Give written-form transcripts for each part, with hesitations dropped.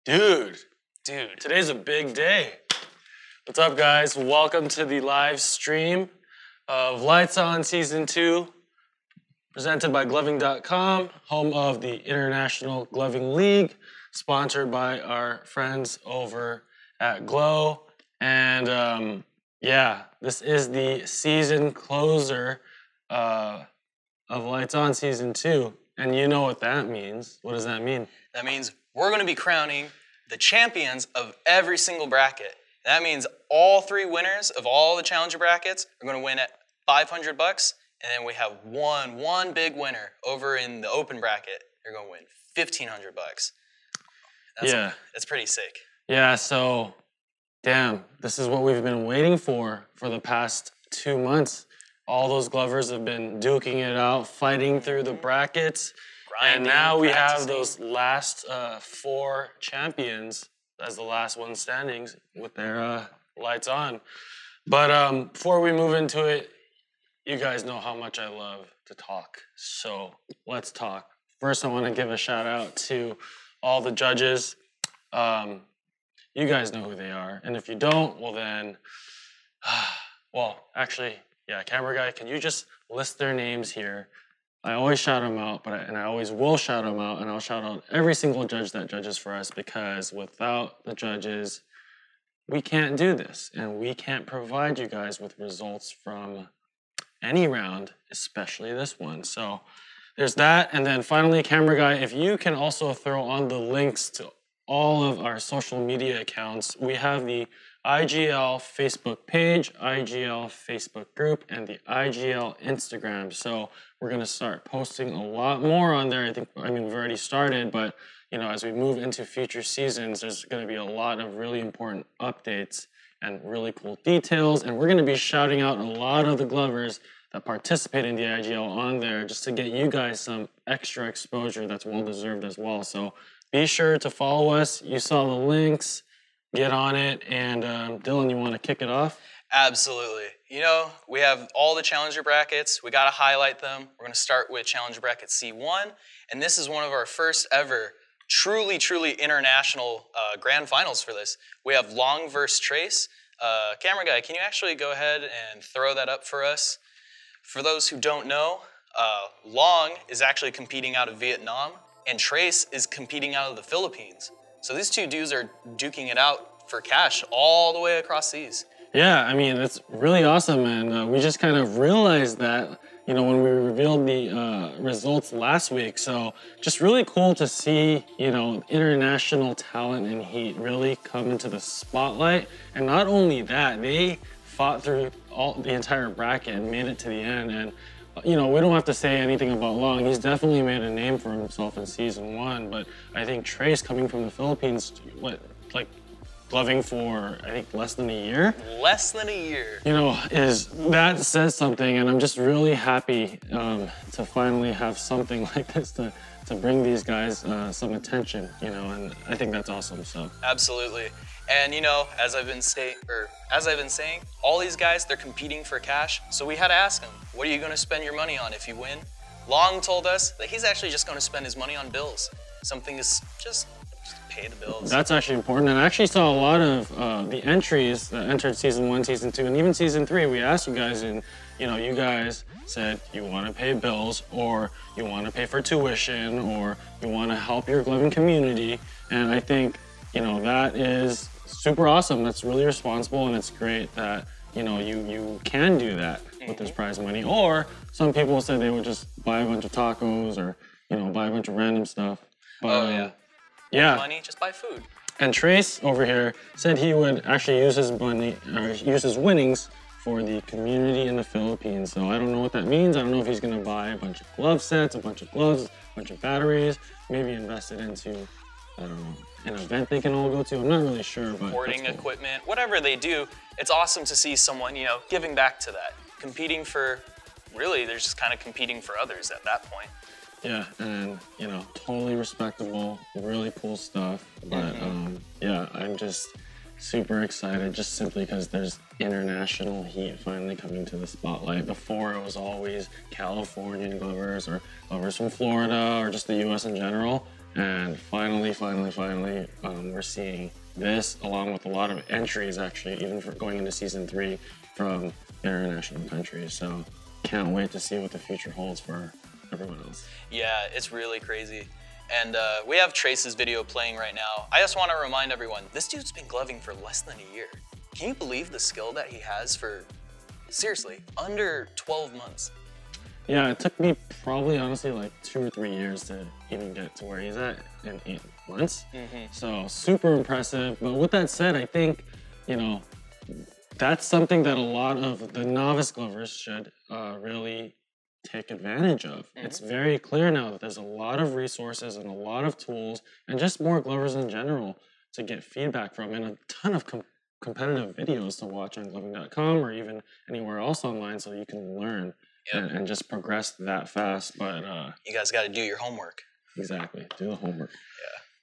Dude, today's a big day. What's up, guys? Welcome to the live stream of Lights On Season 2, presented by Gloving.com, home of the International Gloving League, sponsored by our friends over at Glow. And this is the season closer of Lights On Season 2. And you know what that means. What does that mean? That means we're going to be crowning the champions of every single bracket. That means all three winners of all the challenger brackets are going to win at $500, and then we have one big winner over in the open bracket. They're going to win $1,500. That's pretty sick. Yeah, so damn, this is what we've been waiting for the past 2 months. All those Glovers have been duking it out, fighting through the brackets. Grinding, and now we practicing. have those last 4 champions as the last one standing with their lights on. But before we move into it, you guys know how much I love to talk. So let's talk. First, I want to give a shout out to all the judges. You guys know who they are. And if you don't, well then, camera guy, can you just list their names here? I always shout them out, and I always will shout them out, and I'll shout out every single judge that judges for us, because without the judges, we can't do this, and we can't provide you guys with results from any round, especially this one. So there's that, and then finally, camera guy, if you can also throw on the links to all of our social media accounts. We have the IGL Facebook page, IGL Facebook group, and the IGL Instagram. So we're going to start posting a lot more on there. We've already started, but as we move into future seasons, there's going to be a lot of really important updates and really cool details. And we're going to be shouting out a lot of the Glovers that participate in the IGL on there, just to get you guys some extra exposure that's well-deserved as well. So be sure to follow us. You saw the links. Get on it. And Dylan, you want to kick it off? Absolutely. We have all the challenger brackets. We got to highlight them. We're going to start with challenger bracket C1. And this is one of our first ever truly international grand finals for this. We have Long versus Trace. Camera guy, can you actually go ahead and throw that up for us? For those who don't know, Long is actually competing out of Vietnam, and Trace is competing out of the Philippines. So these two dudes are duking it out for cash all the way across seas. Yeah, it's really awesome, and we just kind of realized that, when we revealed the results last week. So just really cool to see, international talent and heat really come into the spotlight. And not only that, they fought through the entire bracket and made it to the end. And we don't have to say anything about Long. He's definitely made a name for himself in season 1, but I think Trace, coming from the Philippines, gloving for, less than a year? Less than a year. That says something, and I'm just really happy to finally have something like this to bring these guys some attention, and I think that's awesome, so. Absolutely. And as I've been saying, all these guys, they're competing for cash. So we had to ask them, what are you going to spend your money on if you win? Long told us that he's actually just going to spend his money on bills. Something is just pay the bills. That's actually important. And I actually saw a lot of the entries that entered season 1, season 2, and even season 3. We asked you guys, and you guys said you want to pay bills, or you want to pay for tuition, or you want to help your gloving community. And I think that is super awesome. That's really responsible, and it's great that you can do that with this prize money. Or some people said they would just buy a bunch of tacos, or buy a bunch of random stuff. But, yeah. Money, just buy food. And Trace over here said he would actually use his money, or use his winnings for the community in the Philippines. So I don't know what that means. I don't know if he's gonna buy a bunch of glove sets, a bunch of gloves, a bunch of batteries, maybe invest it into, an event they can all go to. I'm not really sure, but hoarding equipment, whatever they do, it's awesome to see someone, giving back to that. Competing for, really, they're just kind of competing for others at that point. Yeah, and totally respectable, really cool stuff. But I'm just super excited, just simply because there's international heat finally coming to the spotlight. Before, it was always Californian glovers or glovers from Florida or just the US in general. And finally, we're seeing this along with a lot of entries actually, even for going into season 3 from international countries. So can't wait to see what the future holds for everyone else. Yeah, it's really crazy. And we have Trace's video playing right now. I just want to remind everyone, this dude's been gloving for less than a year. Can you believe the skill that he has for, seriously, under 12 months? Yeah, it took me probably honestly like 2 or 3 years to even get to where he's at in 8 months. So super impressive. But with that said, I think, you know, that's something that a lot of the novice glovers should really take advantage of. It's very clear now that there's a lot of resources and a lot of tools and just more glovers in general to get feedback from, and a ton of competitive videos to watch on gloving.com or even anywhere else online so you can learn. And just progress that fast. But you guys got to do your homework. Exactly, do the homework.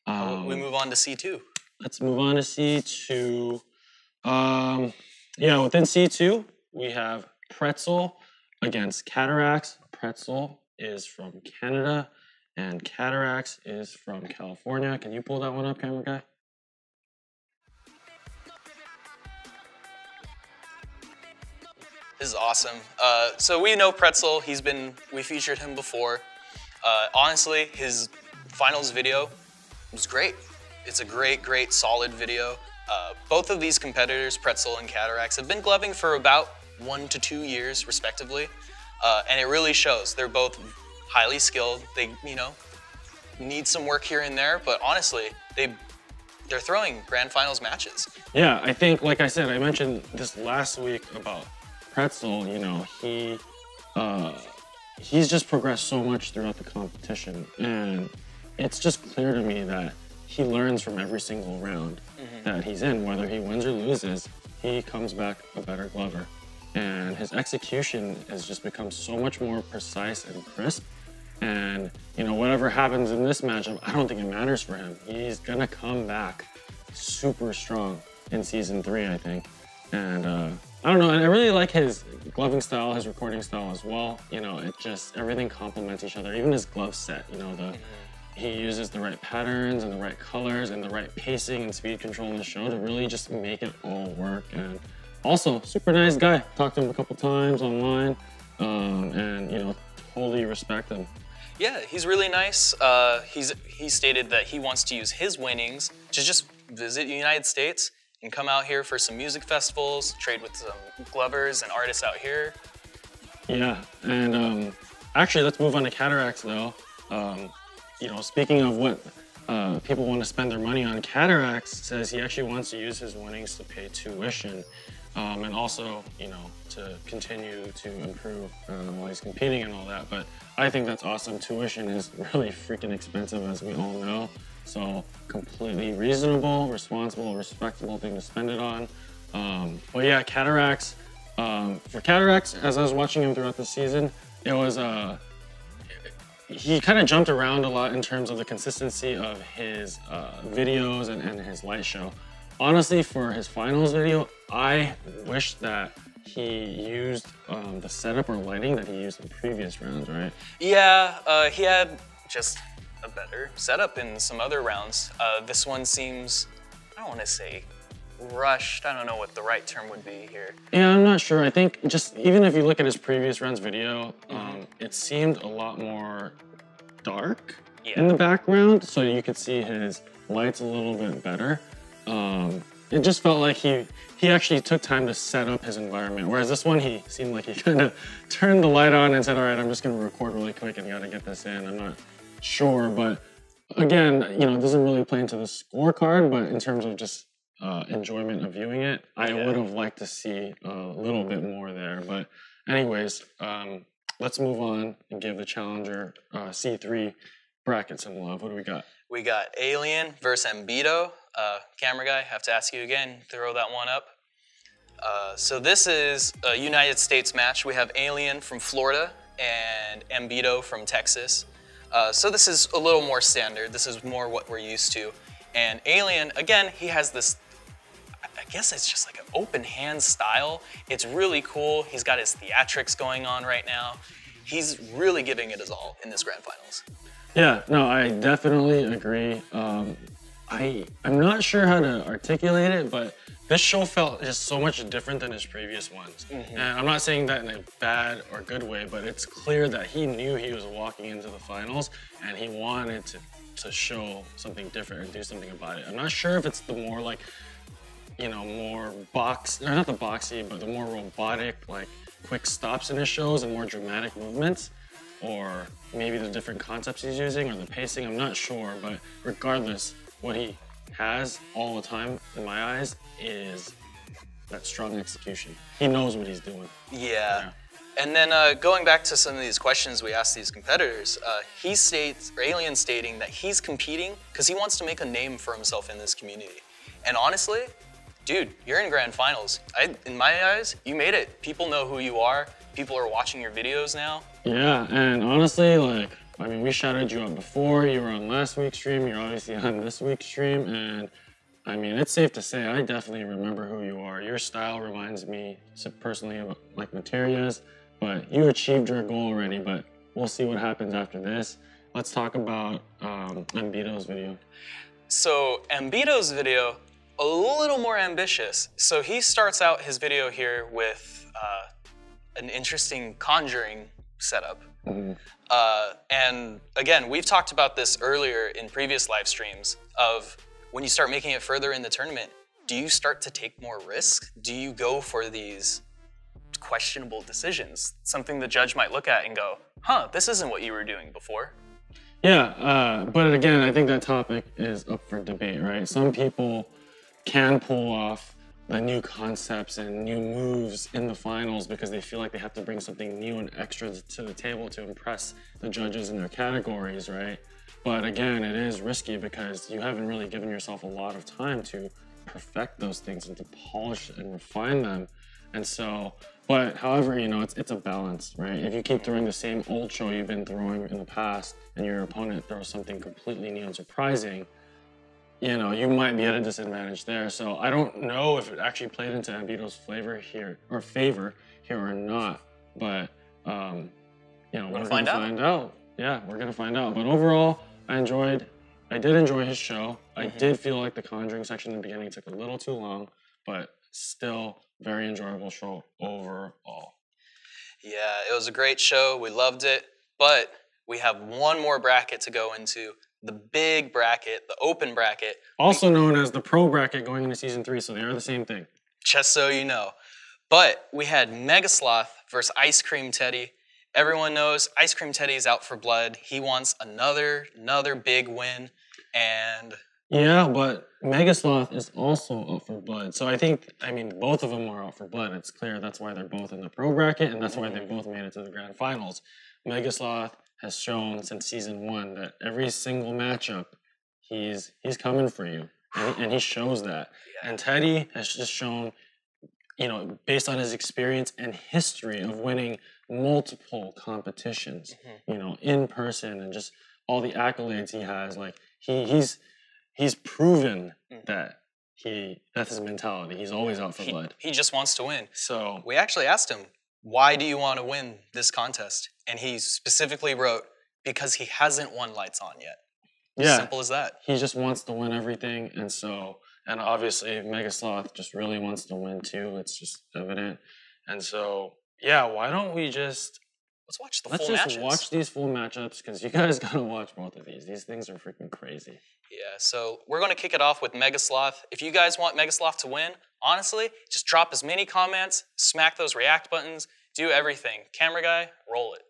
Yeah. We move on to C2. Let's move on to C2. Yeah, within C2 we have Pretzel against Cataracts. Pretzel is from Canada and Cataracts is from California. Can you pull that one up, camera guy? This is awesome. So we know Pretzel. We featured him before. Honestly, his finals video was great. It's a great, solid video. Both of these competitors, Pretzel and Cataracts, have been gloving for about 1 to 2 years, respectively. And it really shows. They're both highly skilled. They, you know, need some work here and there, but honestly, they're throwing grand finals matches. Yeah, I think, like I said, I mentioned this last week about Pretzel, you know, he's just progressed so much throughout the competition, and it's just clear to me that he learns from every single round that he's in. Whether he wins or loses, he comes back a better glover, and his execution has just become so much more precise and crisp. And you know, whatever happens in this matchup, I don't think it matters for him. He's gonna come back super strong in season 3, I think. And I don't know, and I really like his gloving style, his recording style as well. You know, it just, everything complements each other. Even his glove set, you know, he uses the right patterns and the right colors and the right pacing and speed control in the show to really just make it all work. And also, super nice guy. Talked to him a couple times online, and you know, totally respect him. Yeah, he's really nice. He stated that he wants to use his winnings to just visit the United States and come out here for some music festivals, trade with some glovers and artists out here. Yeah, and actually, let's move on to Cataracts though. You know, speaking of what people want to spend their money on, Cataracts says he actually wants to use his winnings to pay tuition, and also, you know, to continue to improve while he's competing and all that. But I think that's awesome. Tuition is really freaking expensive, as we all know. So completely reasonable, responsible, respectable thing to spend it on. But yeah, Cataracts. For Cataracts, as I was watching him throughout the season, it was he kind of jumped around a lot in terms of the consistency of his videos and his light show. Honestly, for his finals video, I wish that he used the setup or lighting that he used in previous rounds, right? Yeah, he had just a better setup in some other rounds. This one seems, I don't want to say rushed. I don't know what the right term would be here. Yeah, I'm not sure. I think just even if you look at his previous rounds video, it seemed a lot more dark in the background, so you could see his lights a little bit better. It just felt like he actually took time to set up his environment, whereas this one, he seemed like he kind of turned the light on and said, all right, I'm just going to record really quick and got to get this in. I'm not sure, but again, you know, it doesn't really play into the scorecard, but in terms of just enjoyment of viewing it, I would have liked to see a little bit more there. But anyways, let's move on and give the challenger C3 bracket some love. What do we got? We got Alien versus Embido. Camera guy, have to ask you again, throw that one up. So this is a United States match. We have Alien from Florida and Embido from Texas. So this is a little more standard. This is more what we're used to. And Alien, again, he has this, I guess it's just like an open hand style. It's really cool. He's got his theatrics going on right now. he's really giving it his all in this grand finals. Yeah, no, I definitely agree. I'm not sure how to articulate it, but this show felt just so much different than his previous ones. And I'm not saying that in a bad or good way, but it's clear that he knew he was walking into the finals and he wanted to show something different and do something about it. I'm not sure if it's the more like, you know, more not the boxy, but the more robotic, like quick stops in his shows and more dramatic movements, or maybe the different concepts he's using or the pacing, I'm not sure, but regardless, what he has all the time, in my eyes, is that strong execution. He knows what he's doing. Yeah. And then going back to some of these questions we asked these competitors, Alien stating that he's competing because he wants to make a name for himself in this community. And honestly, dude, you're in grand finals. In my eyes, you made it. People know who you are. People are watching your videos now. Yeah, and honestly, like, I mean, we shouted you out before. You were on last week's stream. You're obviously on this week's stream. And I mean, it's safe to say, I definitely remember who you are. Your style reminds me personally of like Materia's, but you achieved your goal already, but we'll see what happens after this. Let's talk about Ambito's video. So Ambito's video, a little more ambitious. So he starts out his video here with an interesting conjuring setup. And again, we've talked about this earlier in previous live streams of when you start making it further in the tournament, do you start to take more risk? Do you go for these questionable decisions? Something the judge might look at and go, huh, this isn't what you were doing before. Yeah, but again, I think that topic is up for debate, right? Some people can pull off the new concepts and new moves in the finals because they feel like they have to bring something new and extra to the table to impress the judges in their categories, right? But again, it is risky because you haven't really given yourself a lot of time to perfect those things and to polish and refine them. And so, but however, you know, it's a balance, right? If you keep throwing the same old show you've been throwing in the past and your opponent throws something completely new and surprising, you know, you might be at a disadvantage there. So I don't know if it actually played into Ambito's favor here or not, but you know, we're gonna find out. Yeah, we're gonna find out. But overall, I did enjoy his show. I did feel like the conjuring section in the beginning took a little too long, but still very enjoyable show overall. Yeah, it was a great show. We loved it, but we have one more bracket to go into. The big bracket, the open bracket. Also known as the pro bracket going into season 3, so they are the same thing. Just so you know. But we had Megasloth versus Ice Cream Teddy. Everyone knows Ice Cream Teddy is out for blood. He wants another big win, and... Yeah, but Megasloth is also out for blood. So I mean, both of them are out for blood. It's clear that's why they're both in the pro bracket, and that's why they both made it to the grand finals. Megasloth has shown since season 1 that every single matchup, he's coming for you, and he shows that. Yeah. And Teddy has just shown, you know, based on his experience and history of winning multiple competitions, you know, in person, and just all the accolades he has, like he's proven that that's his mentality. He's always out for blood. He just wants to win. So we actually asked him, why do you want to win this contest? And he specifically wrote, because he hasn't won Lights On yet. Yeah, simple as that. He just wants to win everything, and obviously Megasloth just really wants to win too. It's just evident. And so, yeah, why don't we just watch the full matches? Let's just watch these full matchups, because you guys gotta watch both of these. These things are freaking crazy. Yeah, so we're gonna kick it off with Megasloth. If you guys want Megasloth to win, honestly, just drop as many comments, smack those react buttons, do everything. Camera guy, roll it.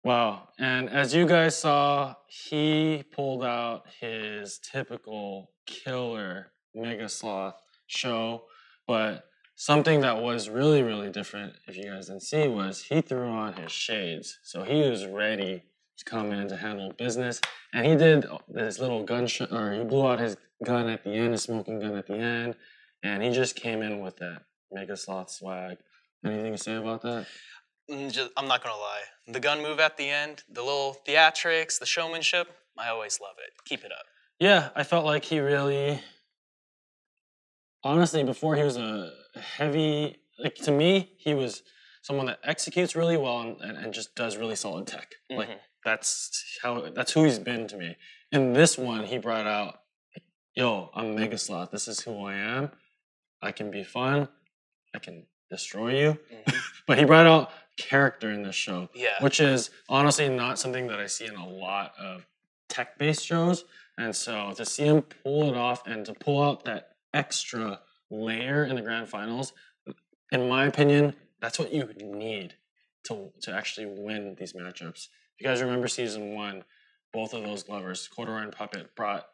Wow, and as you guys saw, he pulled out his typical killer Megasloth show, but something that was really, really different, if you guys didn't see, was he threw on his shades. So he was ready to come in to handle business, and he did this little or he blew out his gun at the end, his smoking gun at the end, and he just came in with that Megasloth swag. Anything to say about that? I'm not gonna lie. The gun move at the end, the little theatrics, the showmanship, I always love it. Keep it up. Yeah, I felt like he really, honestly, before he was a heavy, like to me, he was someone that executes really well and just does really solid tech. Mm-hmm. Like that's who he's been to me. In this one, he brought out, yo, I'm Megasloth. This is who I am. I can be fun. I can destroy you. Mm-hmm. But he brought out character in this show, Yeah. which is honestly not something that I see in a lot of tech-based shows. And so to see him pull it off and to pull out that extra layer in the grand finals, in my opinion, that's what you need to actually win these matchups. If you guys remember season 1, both of those lovers, Corduroy and Puppet, brought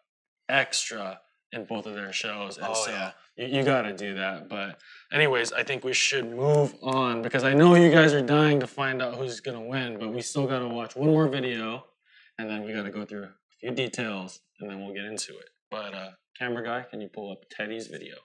extra in both of their shows. And you got to do that. But anyways, I think we should move on because I know you guys are dying to find out who's going to win, but we still got to watch one more video and then we got to go through a few details and then we'll get into it. But camera guy, can you pull up Teddy's video?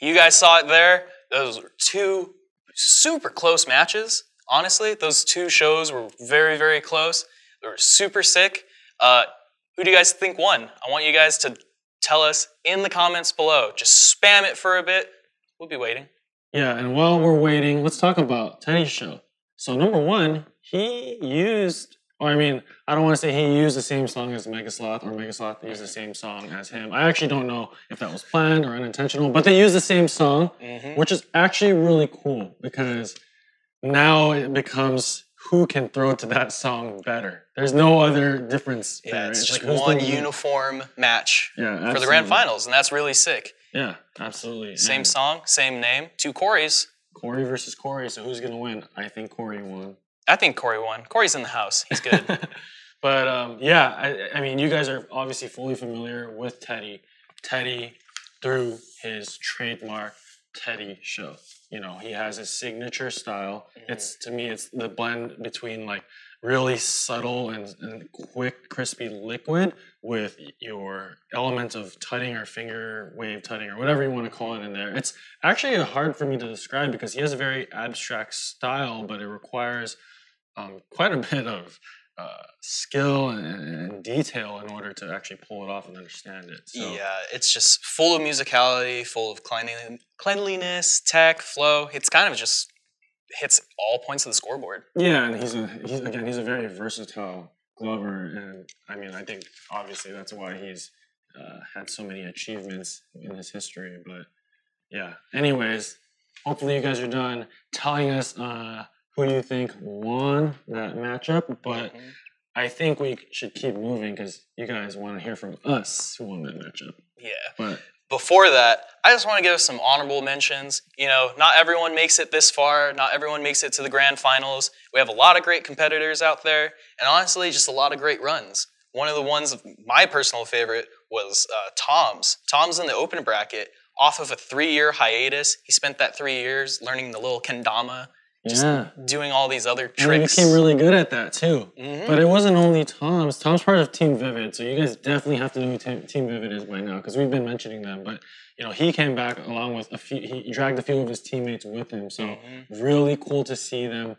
You guys saw it there. Those were two super close matches. Honestly, those two shows were very, very close. They were super sick. Who do you guys think won? I want you guys to tell us in the comments below. Just spam it for a bit. We'll be waiting. Yeah, and while we're waiting, let's talk about Teddy's show. So number one, he used, or I mean, I don't want to say he used the same song as Megasloth or Megasloth used the same song as him. I actually don't know if that was planned or unintentional, but they used the same song, which is actually really cool because now it becomes who can throw to that song better. There's no other difference Yeah, there. it's just like, one uniform match for the grand finals, and that's really sick. Yeah, absolutely. Same and song, same name, two Corys. Corey versus Corey, so who's going to win? I think Corey won. I think Corey won. Corey's in the house. He's good. But yeah, I mean, you guys are obviously fully familiar with Teddy. Teddy threw his trademark Teddy show. You know, he has his signature style. It's, to me, it's the blend between like really subtle and quick, crispy liquid with your element of tutting or finger wave tutting or whatever you want to call it in there. It's actually hard for me to describe because he has a very abstract style, but it requires quite a bit of skill and detail in order to actually pull it off and understand it. So. Yeah, it's just full of musicality, full of cleanliness, tech, flow. It's kind of just hits all points of the scoreboard. Yeah, and he's a very versatile glover, and I mean, I think obviously that's why he's had so many achievements in his history. But yeah, anyways, hopefully you guys are done telling us who you think won that matchup, but I think we should keep moving because you guys want to hear from us who won that matchup. Yeah. But before that, I just want to give some honorable mentions. You know, not everyone makes it this far. Not everyone makes it to the grand finals. We have a lot of great competitors out there, and honestly, just a lot of great runs. One of the ones, my personal favorite, was Tom's. Tom's in the open bracket off of a 3-year hiatus. He spent that 3 years learning the little kendama, just doing all these other tricks. And he became really good at that too. But it wasn't only Tom's. Tom's part of Team Vivid, so you guys definitely have to know who Team Vivid is by now because we've been mentioning them. But you know, he came back along with he dragged a few of his teammates with him. So really cool to see them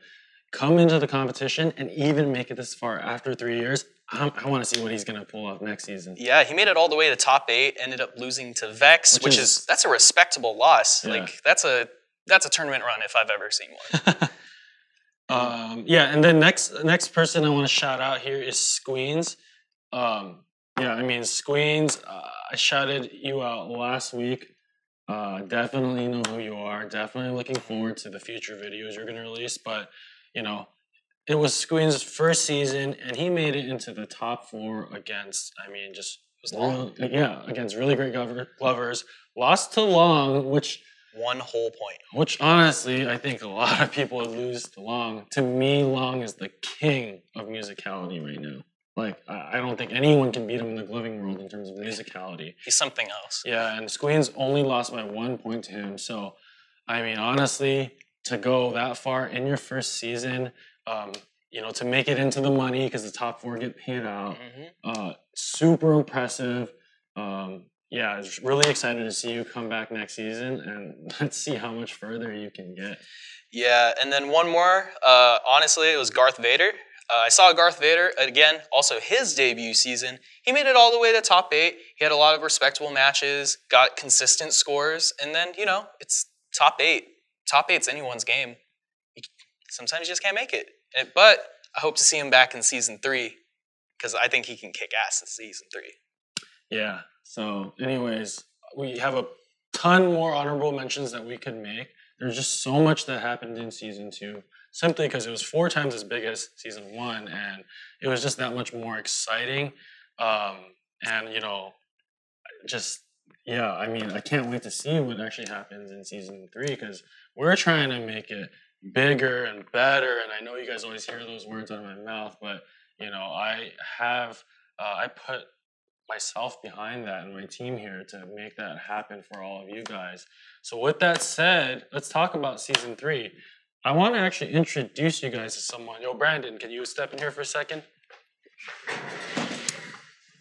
come into the competition and even make it this far after 3 years. I want to see what he's going to pull off next season. Yeah, he made it all the way to top 8, ended up losing to Vex, which is that's a respectable loss. Yeah. Like that's a tournament run if I've ever seen one. Yeah, and then next person I want to shout out here is Squeens. Yeah, I mean Squeens. I shouted you out last week. Definitely know who you are. Definitely looking forward to the future videos you're going to release. But you know, it was Squeens' first season, and he made it into the top 4 against. I mean, just against really great glovers. Lost to Long, which. 1 whole point. Which honestly, I think a lot of people would lose to Long. To me, Long is the king of musicality right now. Like, I don't think anyone can beat him in the gloving world in terms of musicality. He's something else. Yeah, and Squeens only lost by 1 point to him. So, I mean, honestly, to go that far in your first season, you know, to make it into the money because the top 4 get paid out, super impressive. Yeah, I was really excited to see you come back next season, and let's see how much further you can get. Yeah, and then one more. Honestly, it was Garth Vader. I saw Garth Vader, again, also his debut season. He made it all the way to top 8. He had a lot of respectable matches, got consistent scores, and then, you know, it's top 8. Top 8's anyone's game. Sometimes you just can't make it. But I hope to see him back in Season 3, because I think he can kick ass in Season 3. Yeah. So anyways, we have a ton more honorable mentions that we could make. There's just so much that happened in Season 2, simply because it was 4 times as big as Season 1, and it was just that much more exciting. And, you know, just, yeah, I mean, I can't wait to see what actually happens in Season 3, because we're trying to make it bigger and better, and I know you guys always hear those words out of my mouth, but, you know, I put myself behind that and my team here to make that happen for all of you guys. So with that said, let's talk about Season 3. I want to actually introduce you guys to someone. Yo, Brandon, can you step in here for a second?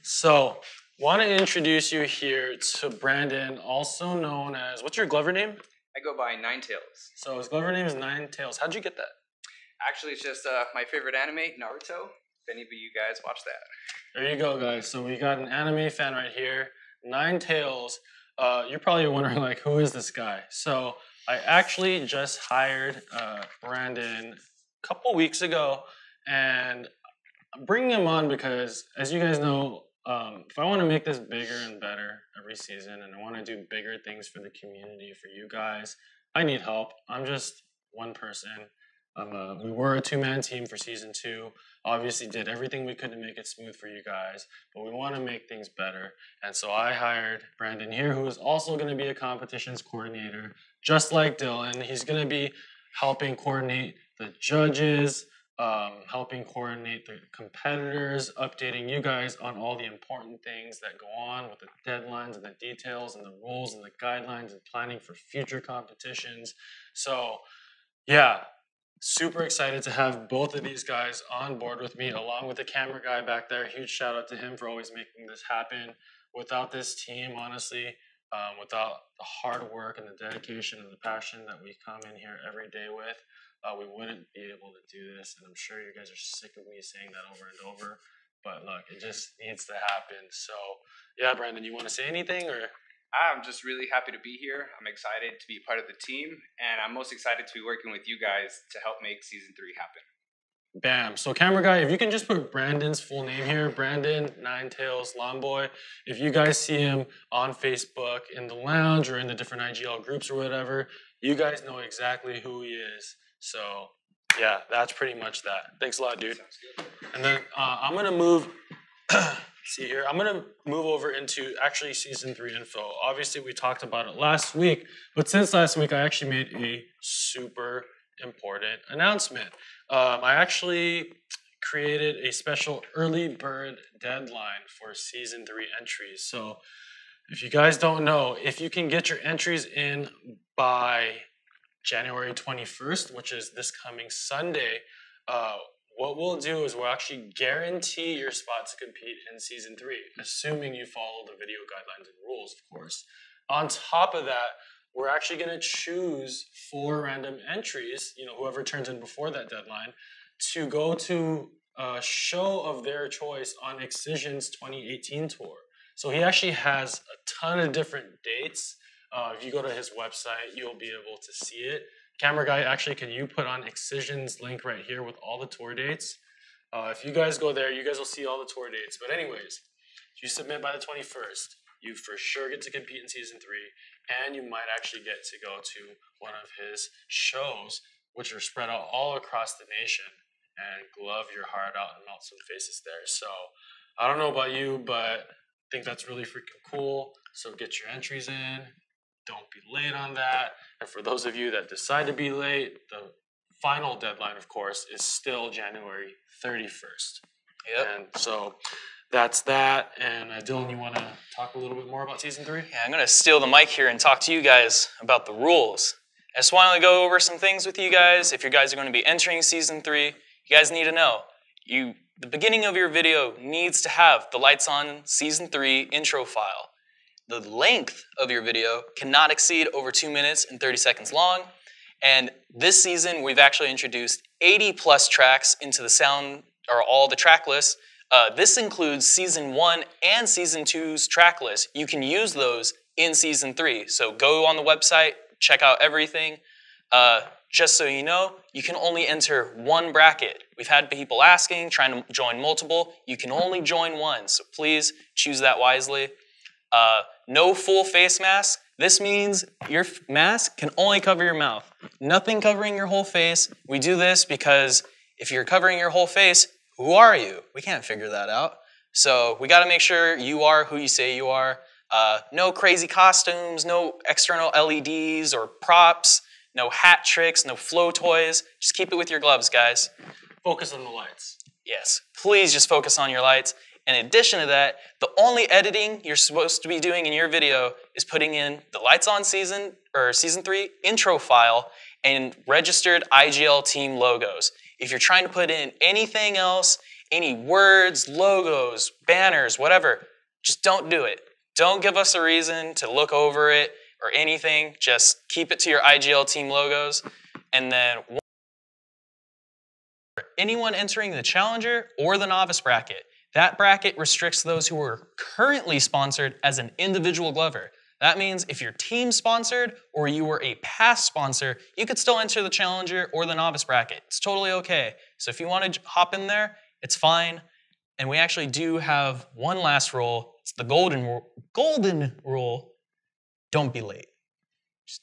So, want to introduce you here to Brandon, also known as, what's your Glover name? I go by Ninetails. So his Glover name is Ninetails. How'd you get that? Actually, it's just my favorite anime, Naruto. If any of you guys watch that. There you go, guys. So we got an anime fan right here, Ninetails. You're probably wondering, like, who is this guy? So I actually just hired Brandon a couple weeks ago, and I'm bringing him on because, as you guys know, if I want to make this bigger and better every season, and I want to do bigger things for the community, for you guys, I need help. I'm just one person. We were a 2-man team for Season 2. Obviously did everything we could to make it smooth for you guys, but we want to make things better. And so I hired Brandon here, who is also going to be a competitions coordinator, just like Dylan. He's going to be helping coordinate the judges, helping coordinate the competitors, updating you guys on all the important things that go on with the deadlines and the details and the rules and the guidelines and planning for future competitions. So, yeah, super excited to have both of these guys on board with me, along with the camera guy back there. Huge shout out to him for always making this happen. Without this team, honestly, without the hard work and the dedication and the passion that we come in here every day with, we wouldn't be able to do this. And I'm sure you guys are sick of me saying that over and over. But look, it just needs to happen. So, yeah, Brandon, you want to say anything or? I'm just really happy to be here. I'm excited to be part of the team, and I'm most excited to be working with you guys to help make Season 3 happen. Bam. So camera guy, if you can just put Brandon's full name here, Brandon Ninetails Lawn Boy. If you guys see him on Facebook in the lounge or in the different IGL groups or whatever, you guys know exactly who he is. So yeah, that's pretty much that. Thanks a lot, dude. Sounds good. And then I'm gonna move. See here, I'm gonna move over into actually Season 3 info. Obviously, we talked about it last week, but since last week, I actually made a super important announcement. I actually created a special early bird deadline for Season 3 entries. So if you guys don't know, if you can get your entries in by January 21st, which is this coming Sunday, what we'll do is we'll actually guarantee your spot to compete in Season 3, assuming you follow the video guidelines and rules, of course. On top of that, we're actually going to choose 4 random entries, whoever turns in before that deadline, to go to a show of their choice on Excision's 2018 tour. So he actually has a ton of different dates. If you go to his website, you'll be able to see it. Camera guy, actually, can you put on Excision's link right here with all the tour dates? If you guys go there, you guys will see all the tour dates. But anyways, if you submit by the 21st, you for sure get to compete in Season 3, and you might actually get to go to one of his shows, which are spread out all across the nation, and glove your heart out and melt some faces there. So I don't know about you, but I think that's really freaking cool. So get your entries in. Don't be late on that. And for those of you that decide to be late, the final deadline, of course, is still January 31st. Yep. And so that's that. And Dylan, you want to talk a little bit more about Season 3? Yeah, I'm going to steal the mic here and talk to you guys about the rules. I just want to go over some things with you guys. If you guys are going to be entering Season 3, you guys need to know, the beginning of your video needs to have the Lights On Season 3 intro file. The length of your video cannot exceed over 2 minutes and 30 seconds long. And this season, we've actually introduced 80 plus tracks into the sound, or all the track lists. This includes Season 1 and Season 2's track list. You can use those in Season 3. So go on the website, check out everything. Just so you know, you can only enter one bracket. We've had people asking, trying to join multiple. You can only join one, so please choose that wisely. No full face mask. This means your mask can only cover your mouth. Nothing covering your whole face. We do this because if you're covering your whole face, who are you? We can't figure that out. So we gotta make sure you are who you say you are. No crazy costumes, no external LEDs or props, no hat tricks, no flow toys. Just keep it with your gloves, guys. Focus on the lights. Yes, please just focus on your lights. In addition to that, the only editing you're supposed to be doing in your video is putting in the Lights On Season 3 intro file and registered IGL team logos. If you're trying to put in anything else, any words, logos, banners, whatever, just don't do it. Don't give us a reason to look over it or anything. Just keep it to your IGL team logos. And then anyone entering the Challenger or the Novice bracket, that bracket restricts those who are currently sponsored as an individual glover. That means if you're team sponsored or you were a past sponsor, you could still enter the Challenger or the Novice bracket. It's totally okay. So if you want to hop in there, it's fine. And we actually do have one last rule. It's the golden rule. Don't be late. Just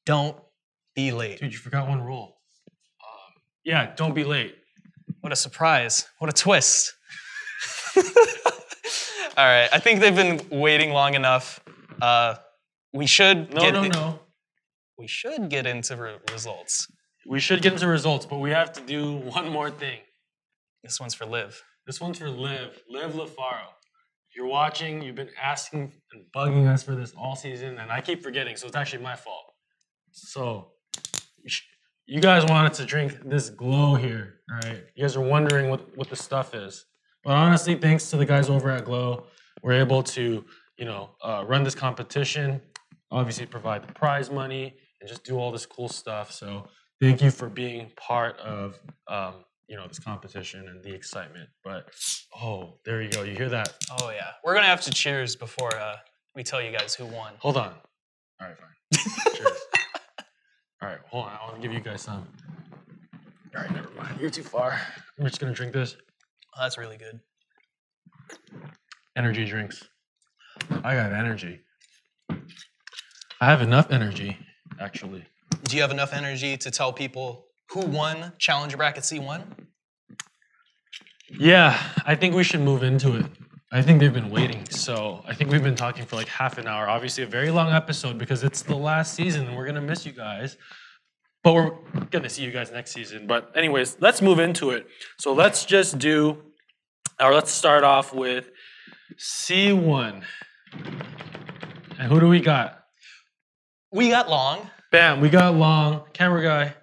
don't be late. Dude, you forgot one rule. Yeah, don't be late. What a surprise. What a twist. All right, I think they've been waiting long enough. We should No. We should get into results. we should get into results, but we have to do one more thing. This one's for Liv. This one's for Liv Lafaro. If you're watching, you've been asking and bugging us for this all season, and I keep forgetting, so it's actually my fault. So, you guys wanted to drink this Glow here, all right? You guys are wondering what the stuff is. But honestly, thanks to the guys over at Glow, we're able to, run this competition, obviously provide the prize money, and just do all this cool stuff. So thank you for being part of, this competition and the excitement. But, there you go. You hear that? Oh, yeah. We're going to have to cheers before we tell you guys who won. Hold on. All right, fine. Cheers. All right, hold on. I want to give you guys some. All right, never mind. You're too far. I'm just going to drink this. Oh, that's really good. Energy drinks. I got energy. I have enough energy, actually. Do you have enough energy to tell people who won Challenger Bracket C1? Yeah, I think we should move into it. I think they've been waiting, so I think we've been talking for like half an hour. Obviously, a very long episode because it's the last season and we're going to miss you guys. But we're going to see you guys next season. But anyways, let's move into it. So let's start off with C1. And who do we got? We got Long. Bam, we got Long. Camera guy.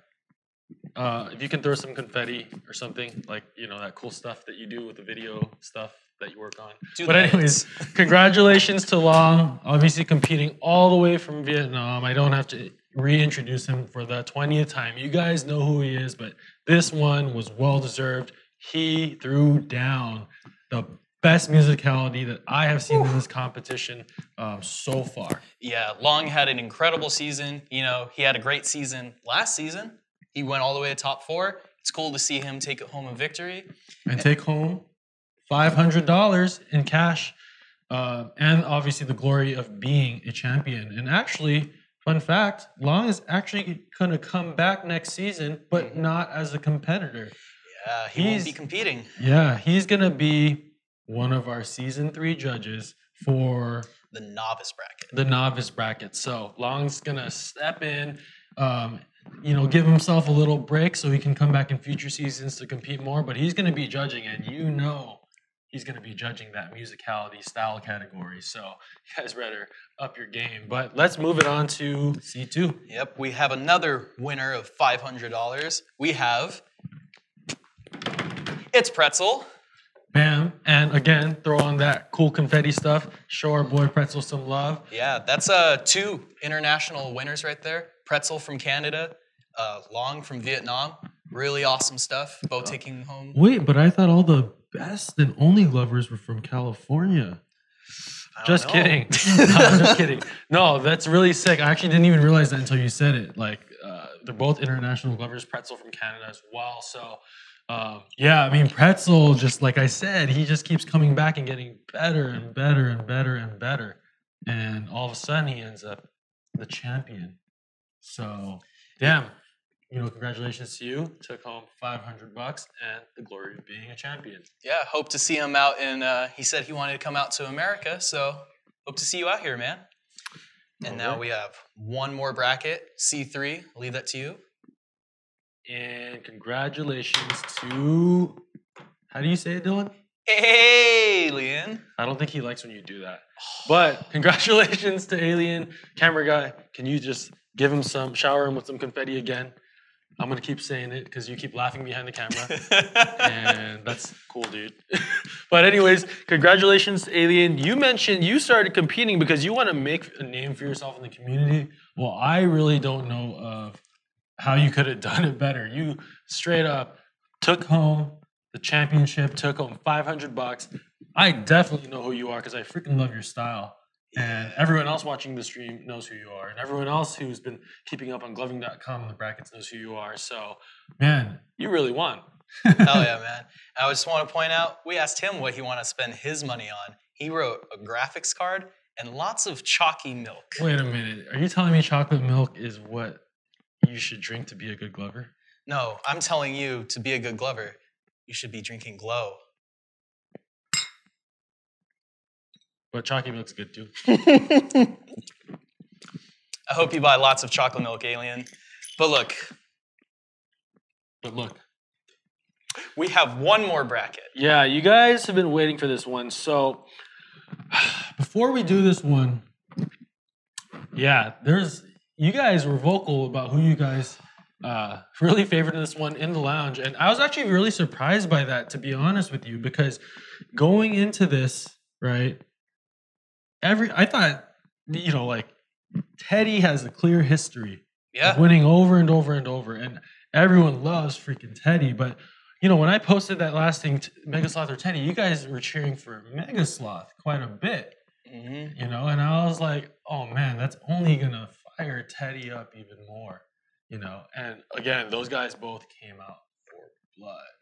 If you can throw some confetti or something, like, that cool stuff that you do with the video stuff that you work on. But anyways, congratulations to Long, obviously competing all the way from Vietnam. I don't have to reintroduce him for the 20th time. You guys know who he is, but this one was well-deserved. He threw down the best musicality that I have seen in this competition so far. Yeah, Long had an incredible season. He had a great season last season. He went all the way to top 4. It's cool to see him take it home a victory. And take home $500 in cash. And obviously the glory of being a champion. And actually, fun fact, Long is actually going to come back next season, but not as a competitor. Yeah, he won't be competing. Yeah, he's going to be one of our season 3 judges for the novice bracket. The novice bracket. So Long's going to step in, give himself a little break so he can come back in future seasons to compete more. But he's going to be judging, and he's going to be judging that musicality style category. So you guys better up your game. But let's move it on to C2. Yep, we have another winner of $500. We have It's Pretzel. Bam. And again, throw on that cool confetti stuff. Show our boy Pretzel some love. Yeah, that's 2 international winners right there. Pretzel from Canada, Long from Vietnam. Really awesome stuff. Both taking home. Wait, but I thought all the best and only lovers were from California. Just kidding. No, I'm just kidding. No, that's really sick. I actually didn't even realize that until you said it. Like, they're both international lovers. Pretzel from Canada as well. So, Pretzel, just like I said, he just keeps coming back and getting better and better and better and better. And all of a sudden, he ends up the champion. So, damn. Congratulations to you. Took home $500 and the glory of being a champion. Yeah, hope to see him out in, he said he wanted to come out to America, so hope to see you out here, man. And now we have one more bracket, C3. I'll leave that to you. And congratulations to, how do you say it, Dylan? Alien. I don't think he likes when you do that. But congratulations to Alien. Camera guy, can you just give him shower him with some confetti again? I'm going to keep saying it because you keep laughing behind the camera. And that's cool, dude. But anyways, congratulations to Alien. You mentioned you started competing because you want to make a name for yourself in the community. Well, I really don't know of how you could have done it better. You straight up took home the championship, took home $500. I definitely know who you are because I freaking love your style. And everyone else watching the stream knows who you are. And everyone else who's been keeping up on gloving.com and the brackets knows who you are. So, man, you really won. Hell yeah, man. I just want to point out, we asked him what he wanted to spend his money on. He wrote a graphics card and lots of chalky milk. Wait a minute. Are you telling me chocolate milk is what you should drink to be a good glover? No, I'm telling you, to be a good glover, you should be drinking Glow. But chalky milk's good too. I hope you buy lots of chocolate milk, Alien. But look, But look. We have one more bracket. Yeah, you guys have been waiting for this one. So before we do this one, yeah, you guys were vocal about who you guys really favored in this one in the lounge. And I was actually really surprised by that, to be honest with you, because going into this, right, I thought, like Teddy has a clear history of winning over and over and over. And everyone loves freaking Teddy. But, when I posted that last thing, Megasloth or Teddy, you guys were cheering for Megasloth quite a bit. Mm-hmm. And I was like, oh man, that's only gonna fire Teddy up even more, And again, those guys both came out for blood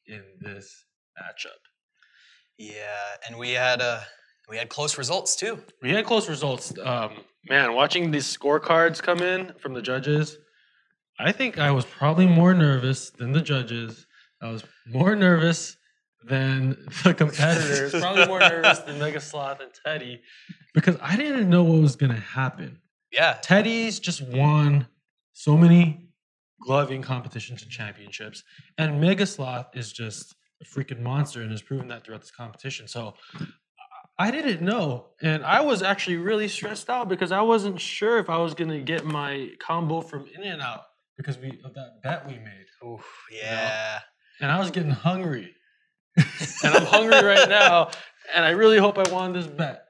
in this matchup. Yeah, and we had close results too. We had close results. Man, watching these scorecards come in from the judges, I think I was probably more nervous than the judges. I was more nervous than the competitors, probably more nervous than Megasloth and Teddy, because I didn't know what was going to happen. Yeah. Teddy's just won so many gloving competitions and championships, and Megasloth is just a freaking monster and has proven that throughout this competition. So I didn't know, and I was actually really stressed out because I wasn't sure if I was going to get my combo from In-N-Out because of that bet we made. Ooh, yeah. And I was getting hungry. And I'm hungry right now, and I really hope I won this bet.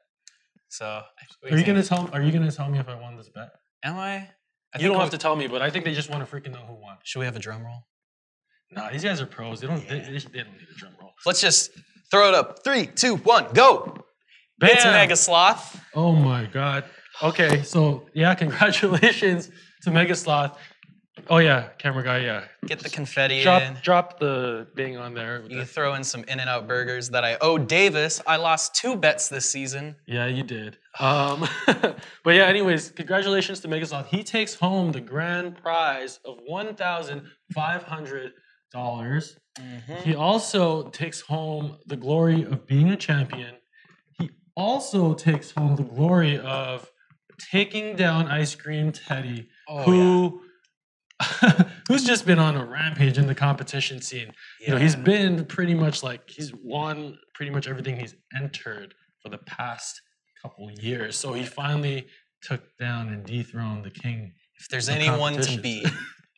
So, are you gonna tell me if I won this bet? Am I? You don't have to tell me, but I think they just want to freaking know who won. Should we have a drum roll? Nah, these guys are pros. They don't need a drum roll. Let's just throw it up. 3, 2, 1, go! Bam! It's Megasloth. Oh my god. Okay, so yeah, congratulations to Megasloth. Oh yeah, camera guy, yeah. Get the confetti in. Drop the thing on there. You throw in some In-N-Out burgers that I owe Davis. I lost 2 bets this season. Yeah, you did. But yeah, anyways, congratulations to Megasloth. He takes home the grand prize of $1,500. Mm-hmm. He also takes home the glory of being a champion. He also takes home the glory of taking down Ice Cream Teddy, who's just been on a rampage in the competition scene. Yeah. He's been pretty much he's won pretty much everything he's entered for the past couple years. So he finally took down and dethroned the king. If there's anyone to beat,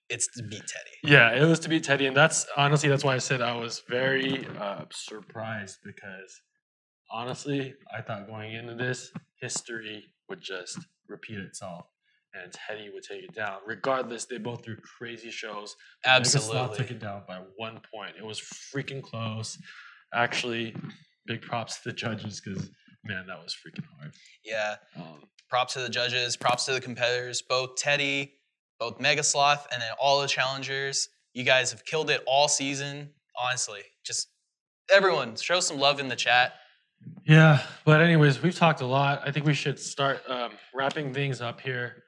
it's to beat Teddy. Yeah, it was to beat Teddy. And that's why I said I was very surprised, because honestly, I thought going into this, history would just repeat itself and Teddy would take it down. Regardless, they both threw crazy shows. Absolutely. Megasloth took it down by 1 point. It was freaking close. Actually, big props to the judges, because, man, that was freaking hard. Yeah. Props to the judges, props to the competitors, both Teddy, both Megasloth, and then all the challengers. You guys have killed it all season. Honestly, just everyone, show some love in the chat. Yeah, but anyways, we've talked a lot. I think we should start wrapping things up here.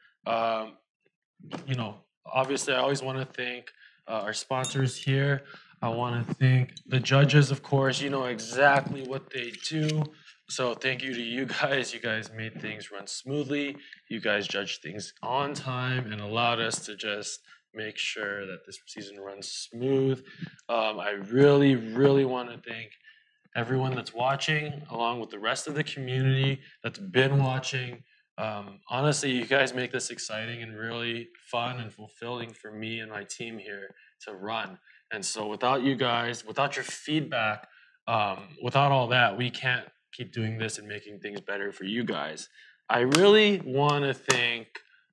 Obviously, I always want to thank our sponsors here. I want to thank the judges, of course. You know exactly what they do. So thank you to you guys. You guys made things run smoothly. You guys judged things on time and allowed us to just make sure that this season runs smooth. I really, really want to thank everyone that's watching, along with the rest of the community that's been watching. Honestly, you guys make this exciting and really fun and fulfilling for me and my team here to run. And so without you guys, without your feedback, without all that, we can't keep doing this and making things better for you guys. I really want to thank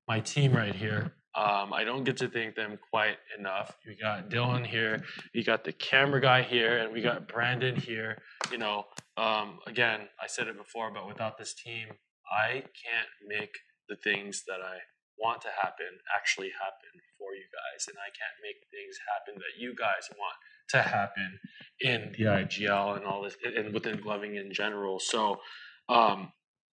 my team right here. I don't get to thank them quite enough. We got Dylan here, we got the camera guy here, and we got Brandon here. Again, I said it before, but without this team, I can't make the things that I want to happen actually happen for you guys, and I can't make things happen that you guys want to happen in the IGL and all this, and within gloving in general. So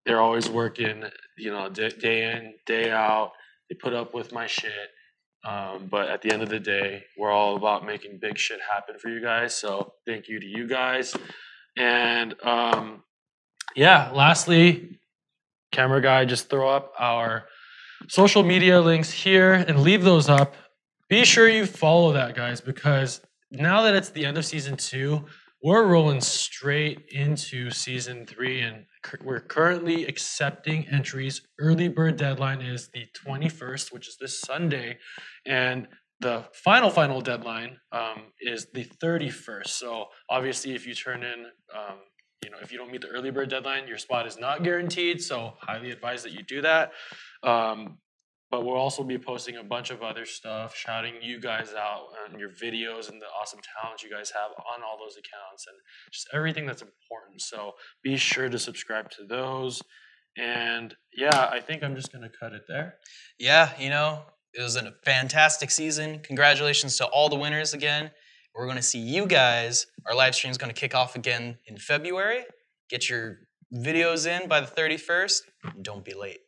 they're always working, day in, day out. They put up with my shit. But at the end of the day, we're all about making big shit happen for you guys. So thank you to you guys. And lastly, camera guy, just throw up our social media links here and leave those up Be sure you follow that, guys, because now that it's the end of season 2, we're rolling straight into season 3, and we're currently accepting entries. Early bird deadline is the 21st, which is this Sunday, and the final deadline is the 31st. So obviously, if you turn in, if you don't meet the early bird deadline, your spot is not guaranteed. So highly advise that you do that. But we'll also be posting a bunch of other stuff, shouting you guys out on your videos and the awesome talent you guys have on all those accounts and just everything that's important. So be sure to subscribe to those. And yeah, I think I'm just going to cut it there. Yeah, it was a fantastic season. Congratulations to all the winners again. We're going to see you guys. Our live stream is going to kick off again in February. Get your videos in by the 31st. Don't be late.